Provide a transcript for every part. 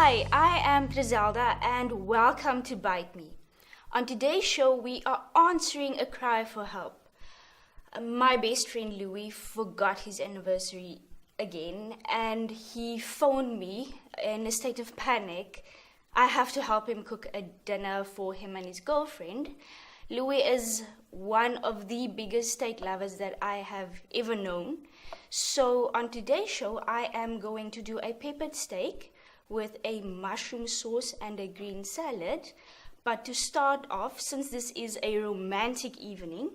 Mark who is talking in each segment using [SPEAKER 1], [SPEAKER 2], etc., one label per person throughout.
[SPEAKER 1] Hi, I am Griselda and welcome to Bite Me. On today's show, we are answering a cry for help. My best friend Louis forgot his anniversary again and he phoned me in a state of panic. I have to help him cook a dinner for him and his girlfriend. Louis is one of the biggest steak lovers that I have ever known. So on today's show, I am going to do a peppered steak with a mushroom sauce and a green salad. But to start off, since this is a romantic evening,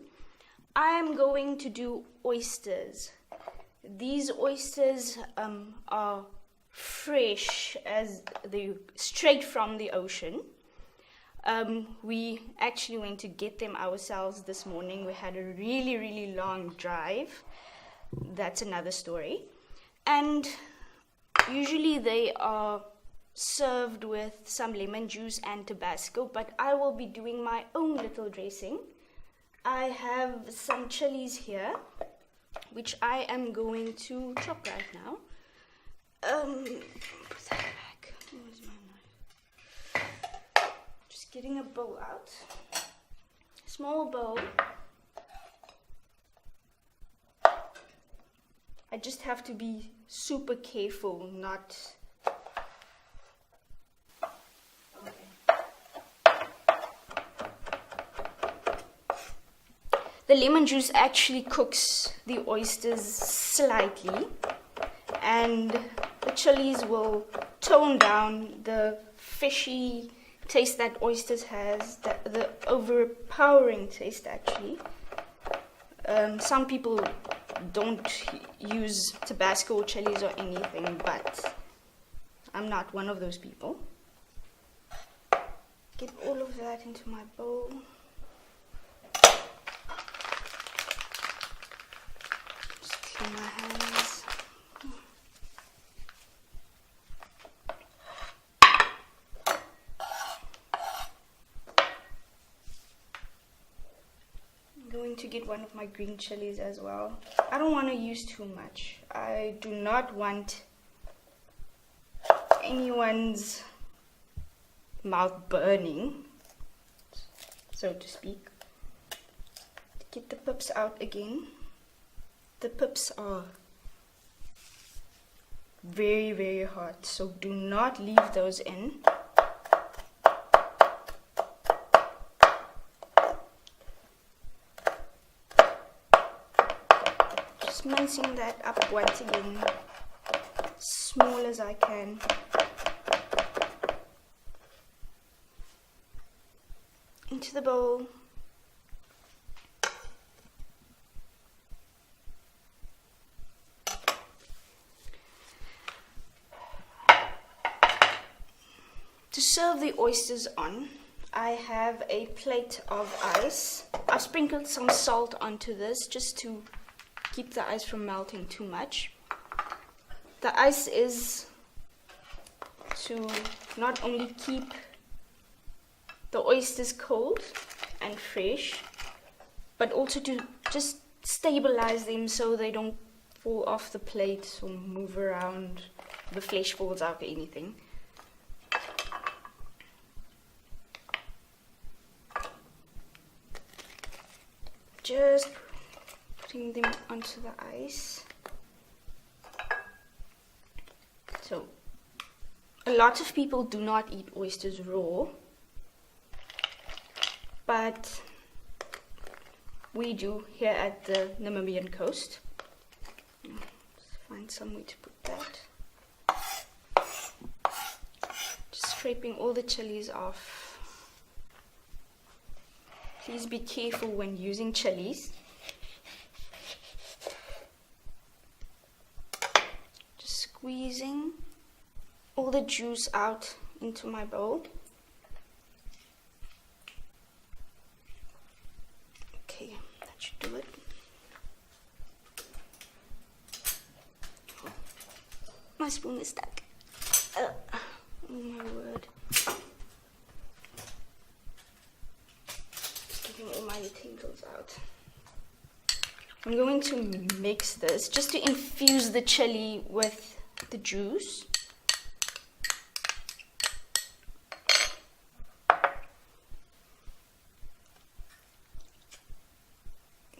[SPEAKER 1] I am going to do oysters. These oysters are fresh as they straight from the ocean. We actually went to get them ourselves this morning. We had a really long drive. That's another story. And usually they are served with some lemon juice and Tabasco, but I will be doing my own little dressing. I have some chilies here, which I am going to chop right now. Put that back. Where's my knife? Just getting a bowl out. Small bowl. I just have to be super careful, not... The lemon juice actually cooks the oysters slightly, and the chilies will tone down the fishy taste that oysters has, the overpowering taste actually. Some people don't use Tabasco or chilies or anything, but I'm not one of those people. Get all of that into my bowl. Just clean my hands. I'm going to get one of my green chilies as well. I don't want to use too much. I do not want anyone's mouth burning, so to speak. To get the pips out again. The pips are very hot, so do not leave those in. Just mincing that up once again, small as I can. Into the bowl. To serve the oysters on, I have a plate of ice. I've sprinkled some salt onto this just to keep the ice from melting too much. The ice is to not only keep the oysters cold and fresh, but also to just stabilize them so they don't fall off the plate or move around, the flesh falls out or anything. Just putting them onto the ice. So, a lot of people do not eat oysters raw, but we do here at the Namibian coast. Let's find somewhere to put that. Just scraping all the chilies off. Please be careful when using chilies. Just squeezing all the juice out into my bowl. Okay, that should do it. Oh, my spoon is stuck. Oh my word. All my utensils out. I'm going to mix this just to infuse the chili with the juice.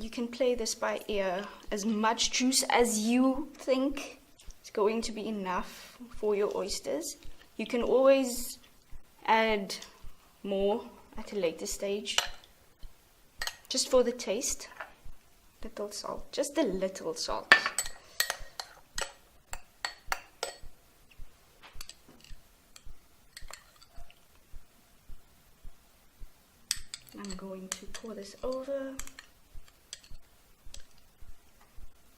[SPEAKER 1] you can play this by ear. As much juice as you think is going to be enough for your oysters. You can always add more at a later stage, just for the taste. Little salt, just a little salt. I'm going to pour this over.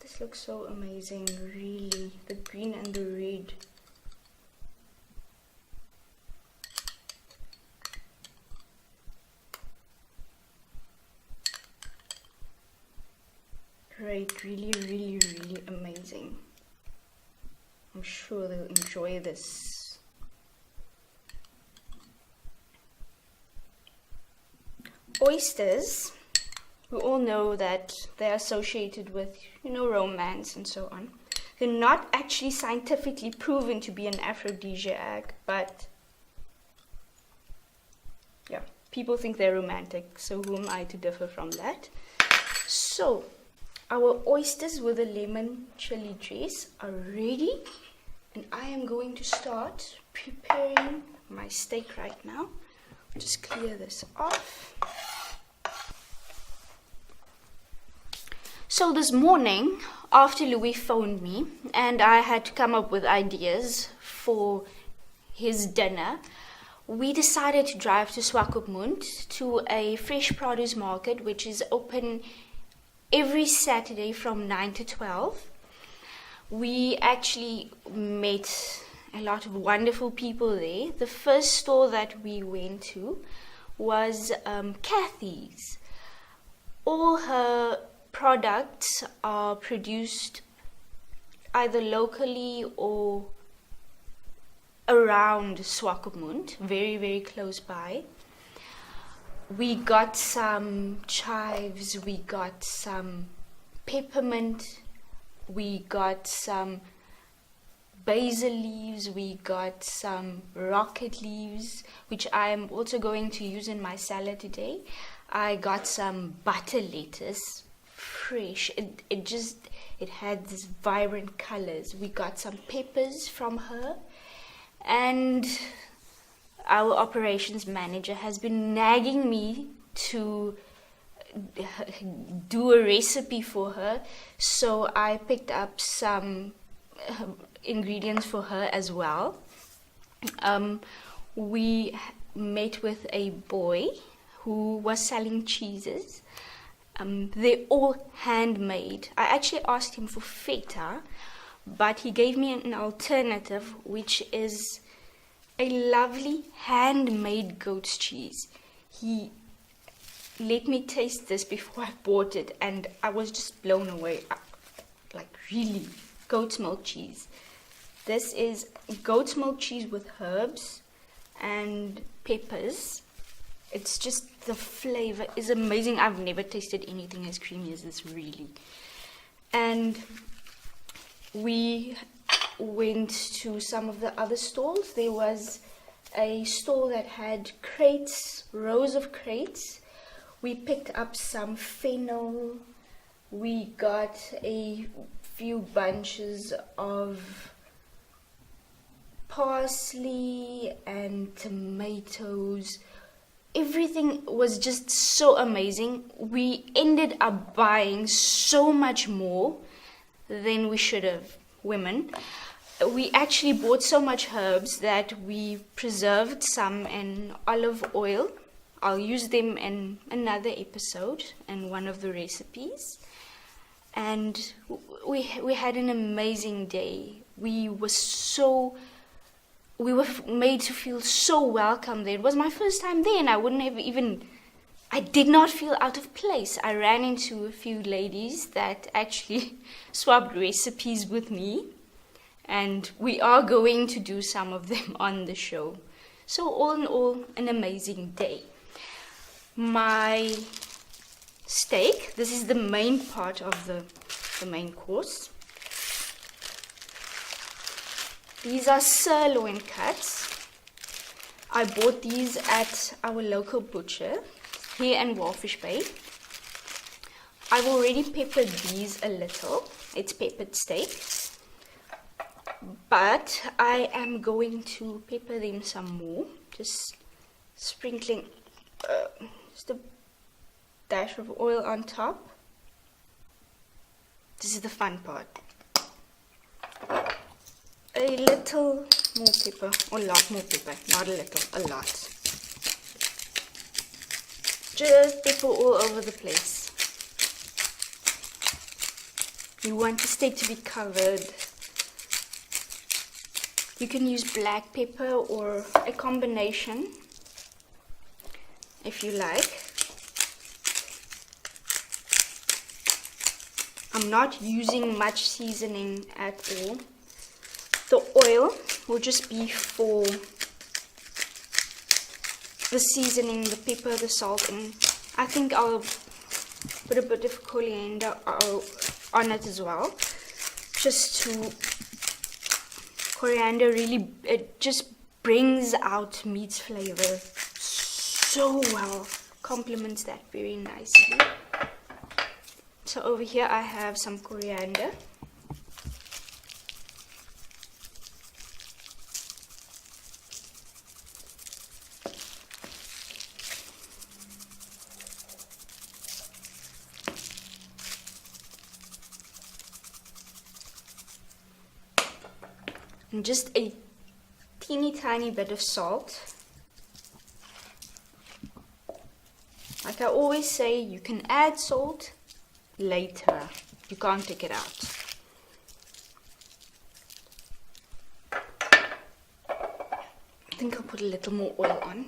[SPEAKER 1] This looks so amazing, really. The green and the red. Great, really, really, really amazing. I'm sure they'll enjoy this. Oysters, we all know that they're associated with, romance and so on. They're not actually scientifically proven to be an aphrodisiac, but yeah, people think they're romantic, so who am I to differ from that? So, our oysters with the lemon chili dress are ready, and I am going to start preparing my steak right now. Just clear this off. So this morning, after Louis phoned me and I had to come up with ideas for his dinner, we decided to drive to Swakopmund to a fresh produce market which is open every Saturday from 9 to 12. We actually met a lot of wonderful people there. The first store that we went to was Kathy's. All her products are produced either locally or around Swakopmund, very, very close by. We got some chives, we got some peppermint, we got some basil leaves, we got some rocket leaves, which I am also going to use in my salad today. I got some butter lettuce, fresh. It had these vibrant colors. We got some peppers from her, and our operations manager has been nagging me to do a recipe for her, so I picked up some ingredients for her as well. We met with a boy who was selling cheeses. They're all handmade. I actually asked him for feta, but he gave me an alternative, which is a lovely handmade goat's cheese. He let me taste this before I bought it, and I was just blown away. Like, really, goat's milk cheese. This is goat's milk cheese with herbs and peppers. It's just, the flavor is amazing. I've never tasted anything as creamy as this, really. And we went to some of the other stalls. There was a stall that had crates, rows of crates. We picked up some fennel. We got a few bunches of parsley and tomatoes. Everything was just so amazing. We ended up buying so much more than we should have, women. We actually bought so much herbs that we preserved some in olive oil. I'll use them in another episode and one of the recipes. And we had an amazing day. We were made to feel so welcome there. It was my first time there, and I did not feel out of place. I ran into a few ladies that actually swapped recipes with me, and we are going to do some of them on the show. So all in all, an amazing day. My steak, this is the main part of the main course. These are sirloin cuts. I bought these at our local butcher here in Walfish Bay. I've already peppered these a little. It's peppered steak. But I am going to pepper them some more. Just sprinkling just a dash of oil on top. This is the fun part. A little more pepper, or a lot more pepper, not a little, a lot. Just pepper all over the place. You want the steak to be covered. You can use black pepper or a combination if you like. I'm not using much seasoning at all. The oil will just be for the seasoning, the pepper, the salt, and I think I'll put a bit of coriander on it as well. Just to, coriander really, it just brings out meat's flavor so well, complements that very nicely. So over here I have some coriander. And just a teeny tiny bit of salt. Like I always say, you can add salt later. You can't take it out. I think I'll put a little more oil on.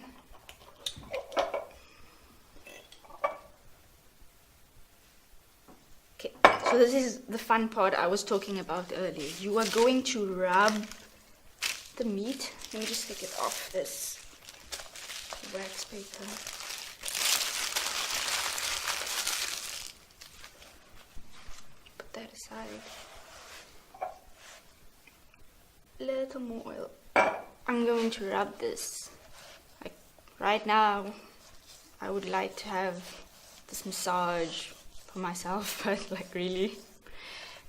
[SPEAKER 1] Okay, so this is the fun part I was talking about earlier. You are going to rub the meat. Let me just take it off this wax paper. Put that aside. A little more oil. I'm going to rub this. Like right now, I would like to have this massage for myself, but like really.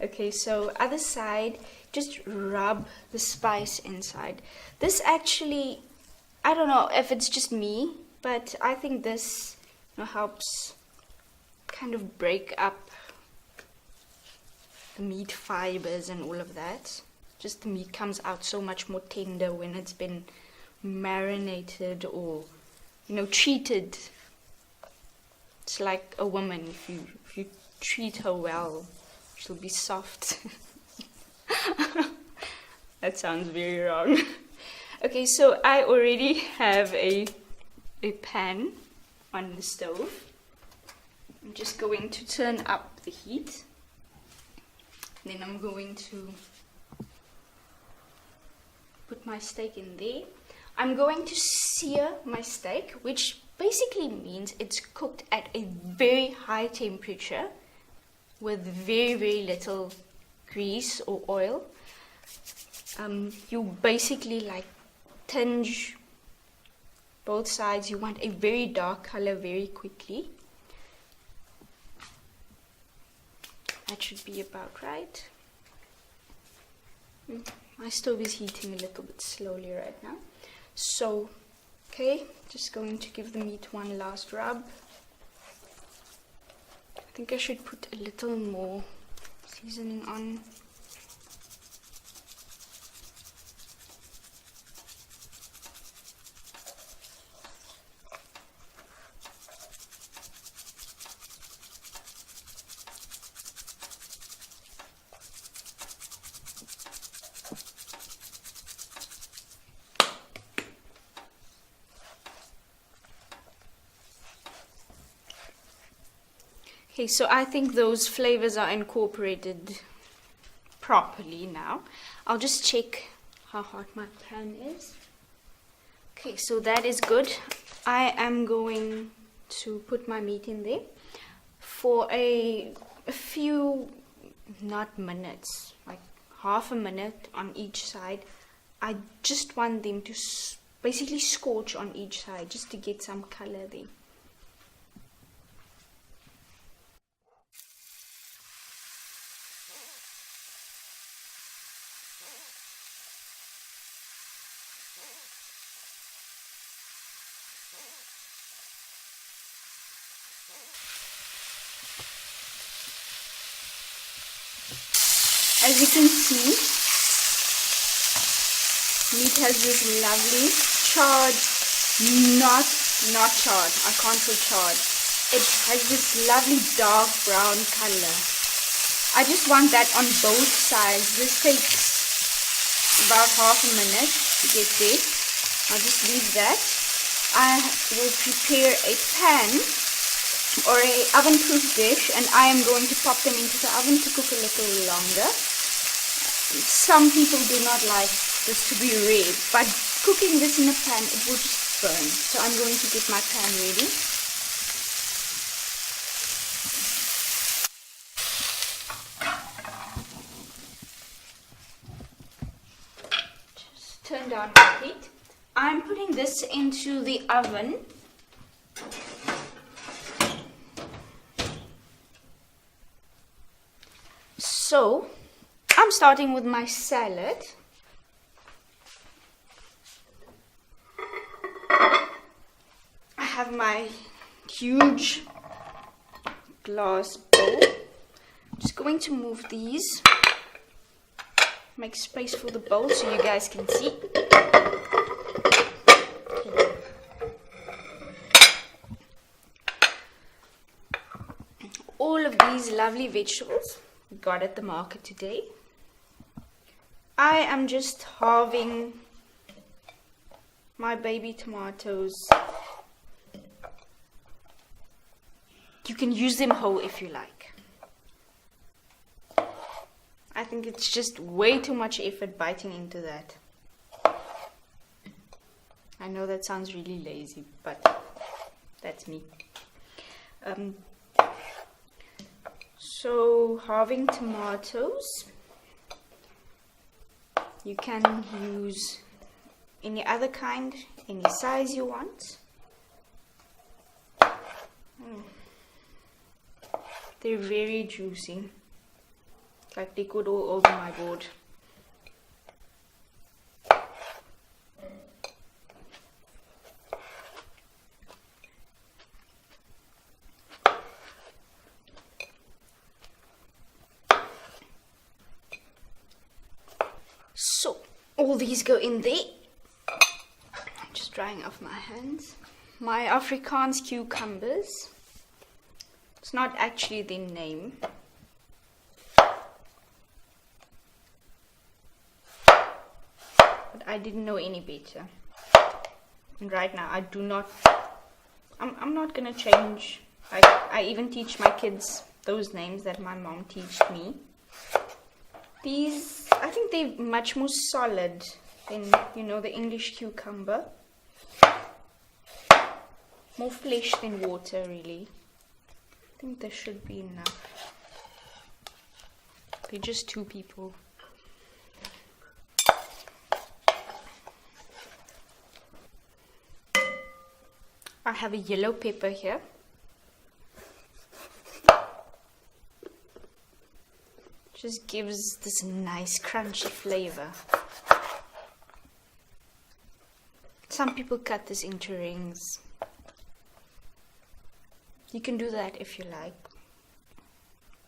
[SPEAKER 1] Okay, so other side, just rub the spice inside. This actually, I don't know if it's just me, but I think this helps kind of break up the meat fibers and all of that. Just the meat comes out so much more tender when it's been marinated or, treated. It's like a woman, if you treat her well, she'll be soft. That sounds very wrong. Okay, so I already have a pan on the stove. I'm just going to turn up the heat. Then I'm going to put my steak in there. I'm going to sear my steak, which basically means it's cooked at a very high temperature with very, very little grease or oil. You basically like tinge both sides. You want a very dark color very quickly. That should be about right. My stove is heating a little bit slowly right now. So, okay, just going to give the meat one last rub. I think I should put a little more seasoning on. Okay, so I think those flavors are incorporated properly now. I'll just check how hot my pan is. Okay, so that is good. I am going to put my meat in there for a few, not minutes, like half a minute on each side. I just want them to basically scorch on each side just to get some color there. As you can see, meat has this lovely charred, not charred, I can't say charred. It has this lovely dark brown color. I just want that on both sides. This takes about half a minute to get there. I'll just leave that. I will prepare a pan or a oven-proof dish, and I am going to pop them into the oven to cook a little longer. Some people do not like this to be red, but cooking this in a pan, it will just burn. So I'm going to get my pan ready. Just turn down the heat. I'm putting this into the oven. So I'm starting with my salad. I have my huge glass bowl. I'm just going to move these, make space for the bowl so you guys can see. All of these lovely vegetables we got at the market today. I am just halving my baby tomatoes. You can use them whole if you like. I think it's just way too much effort biting into that. I know that sounds really lazy, but that's me. So halving tomatoes, you can use any other kind, any size you want. They're very juicy, like they could all over my board. So all these go in there. I'm just drying off my hands. My Afrikaans cucumbers. It's not actually their name. But I didn't know any better. And right now I do not, I'm not gonna change. I even teach my kids those names that my mom taught me. These, I think they're much more solid than, you know, the English cucumber. More flesh than water, really. I think there should be enough. They're just two people. I have a yellow pepper here. Just gives this nice crunchy flavor. Some people cut this into rings. You can do that if you like.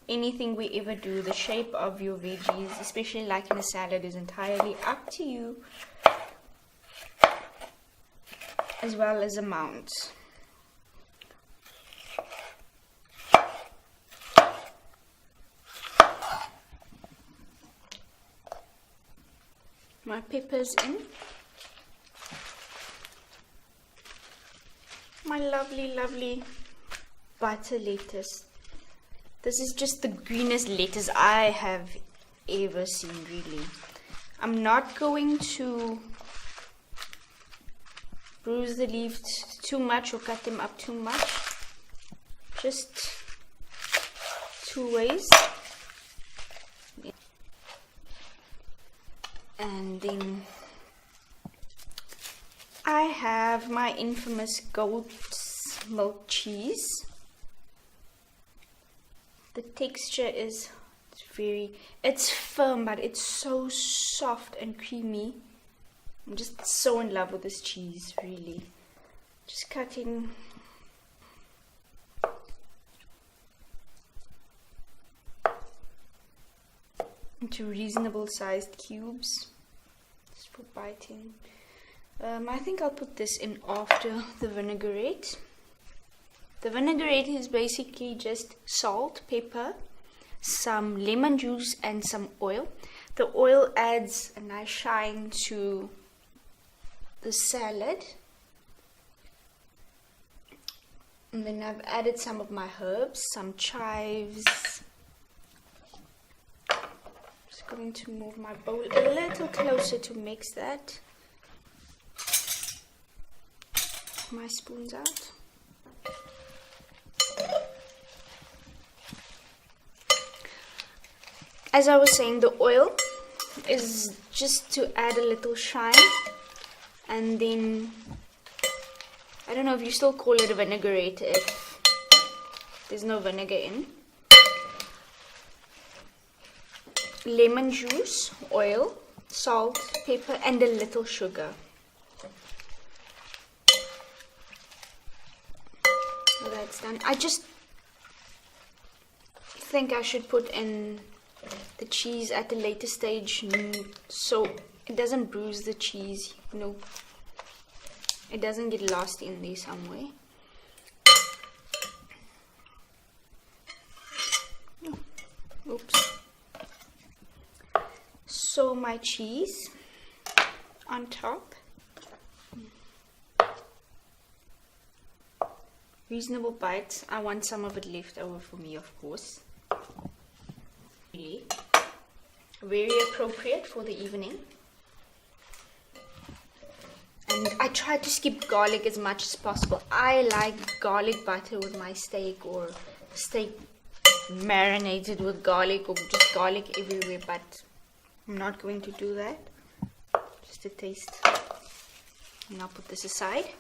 [SPEAKER 1] Anything we ever do, the shape of your veggies, especially like in a salad, is entirely up to you, as well as amount. My peppers in. My lovely butter lettuce. This is just the greenest lettuce I have ever seen, really. I'm not going to bruise the leaves too much or cut them up too much. Just two ways. And then I have my infamous goat's milk cheese. The texture is it's firm, but it's so soft and creamy. I'm just so in love with this cheese, really. Just cutting into reasonable sized cubes just for biting. I think I'll put this in after the vinaigrette. The vinaigrette is basically just salt, pepper, some lemon juice and some oil. The oil adds a nice shine to the salad. And then I've added some of my herbs, some chives. Just going to move my bowl a little closer to mix that. My spoons out. As I was saying, the oil is just to add a little shine, and then I don't know if you still call it a vinaigrette if there's no vinegar in. Lemon juice, oil, salt, pepper, and a little sugar. So that's done. I just think I should put in the cheese at the later stage so it doesn't bruise the cheese, you know, it doesn't get lost in there somewhere. Oops. So my cheese on top, reasonable bites. I want some of it left over for me, of course. Really very appropriate for the evening. And I try to skip garlic as much as possible. I like garlic butter with my steak, or steak marinated with garlic, or just garlic everywhere, but I'm not going to do that. Just a taste. And I'll put this aside.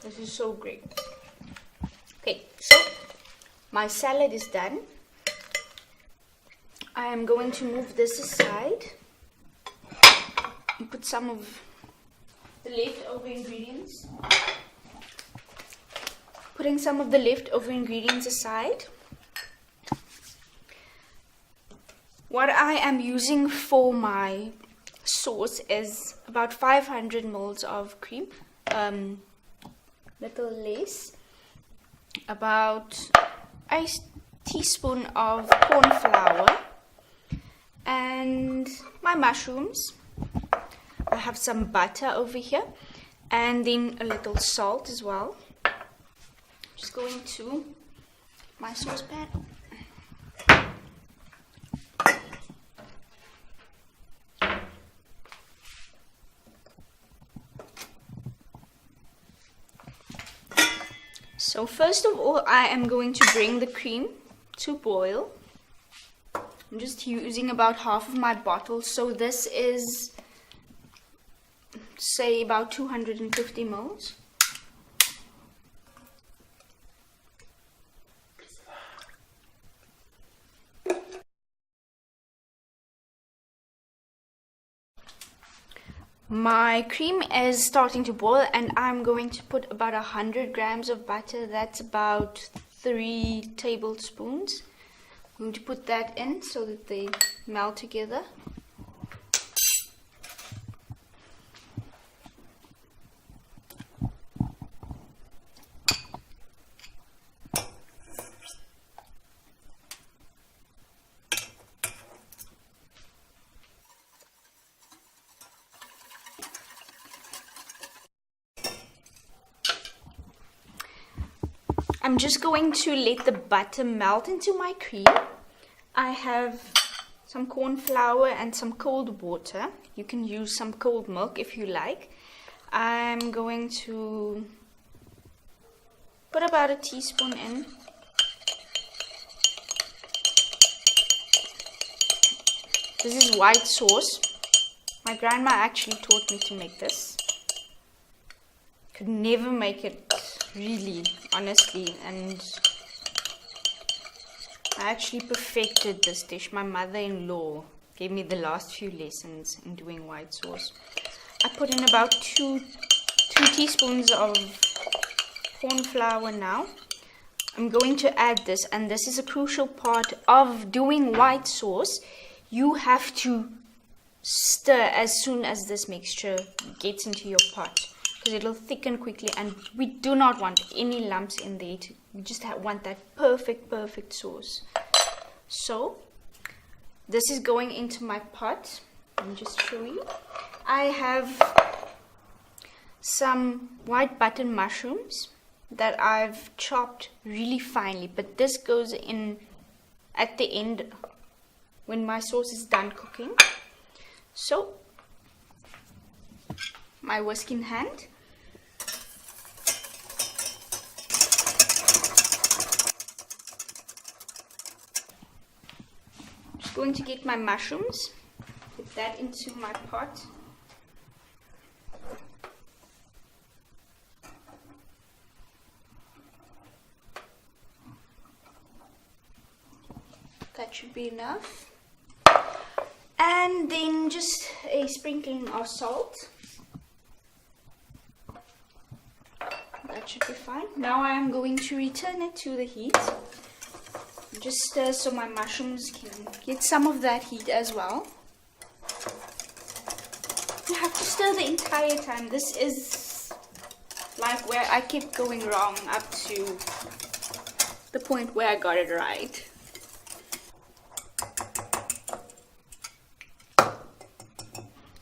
[SPEAKER 1] This is so great. Okay, so my salad is done. I am going to move this aside and put some of the leftover ingredients. Putting some of the leftover ingredients aside. What I am using for my sauce is about 500 ml of cream, little less, about a teaspoon of corn flour, and my mushrooms. I have some butter over here, and then a little salt as well. Just going to my saucepan. So first of all, I am going to bring the cream to boil. I'm just using about half of my bottle, so this is, say, about 250 ml. My cream is starting to boil, and I'm going to put about 100 grams of butter. That's about 3 tablespoons. I'm going to put that in so that they melt together. I'm just going to let the butter melt into my cream. I have some corn flour and some cold water. You can use some cold milk if you like. I'm going to put about a teaspoon in. This is white sauce. My grandma actually taught me to make this. Could never make it, really, honestly, and I actually perfected this dish. My mother-in-law gave me the last few lessons in doing white sauce. I put in about two teaspoons of corn flour now. I'm going to add this, and this is a crucial part of doing white sauce. You have to stir as soon as this mixture gets into your pot, because it'll thicken quickly, and we do not want any lumps in there. We just want that perfect sauce. So this is going into my pot. Let me just show you. I have some white button mushrooms that I've chopped really finely, but this goes in at the end when my sauce is done cooking. So my whisk in hand. Just going to get my mushrooms, put that into my pot. That should be enough. And then just a sprinkling of salt. That should be fine. Now I am going to return it to the heat. Just stir so my mushrooms can get some of that heat as well. You have to stir the entire time. This is like where I kept going wrong up to the point where I got it right.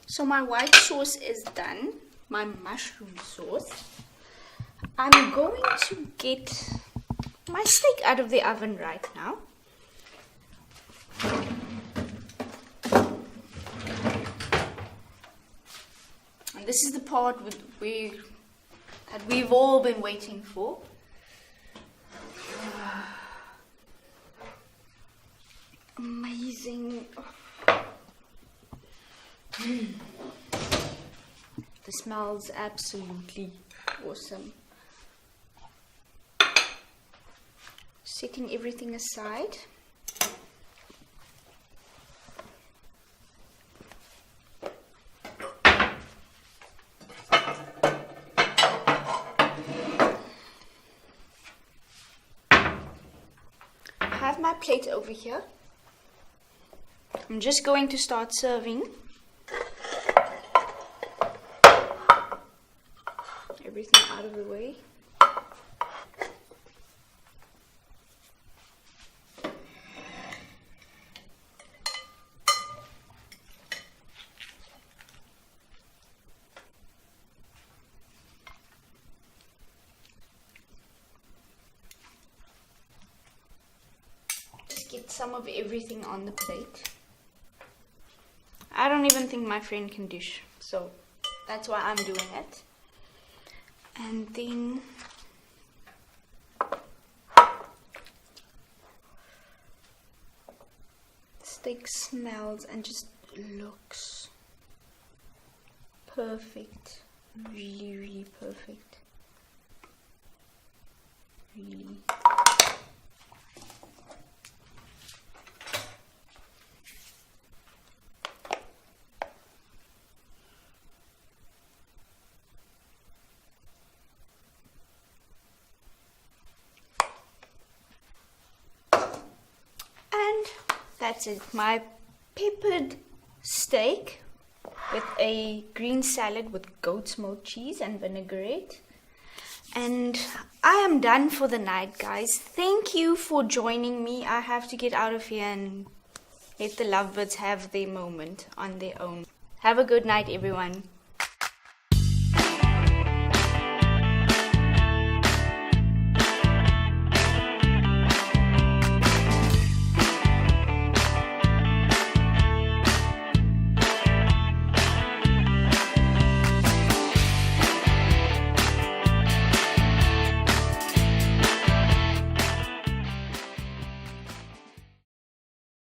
[SPEAKER 1] So my white sauce is done, my mushroom sauce. I'm going to get my steak out of the oven right now. And this is the part that we've all been waiting for. Amazing. The smells absolutely awesome. Setting everything aside. I have my plate over here. I'm just going to start serving. Everything out of the way. Just get some of everything on the plate. I don't even think my friend can dish, so that's why I'm doing it. And then steak smells and just looks perfect. Really perfect. Really. That's it, my peppered steak with a green salad with goat's milk cheese and vinaigrette. And I am done for the night, guys. Thank you for joining me. I have to get out of here and let the lovebirds have their moment on their own. Have a good night, everyone.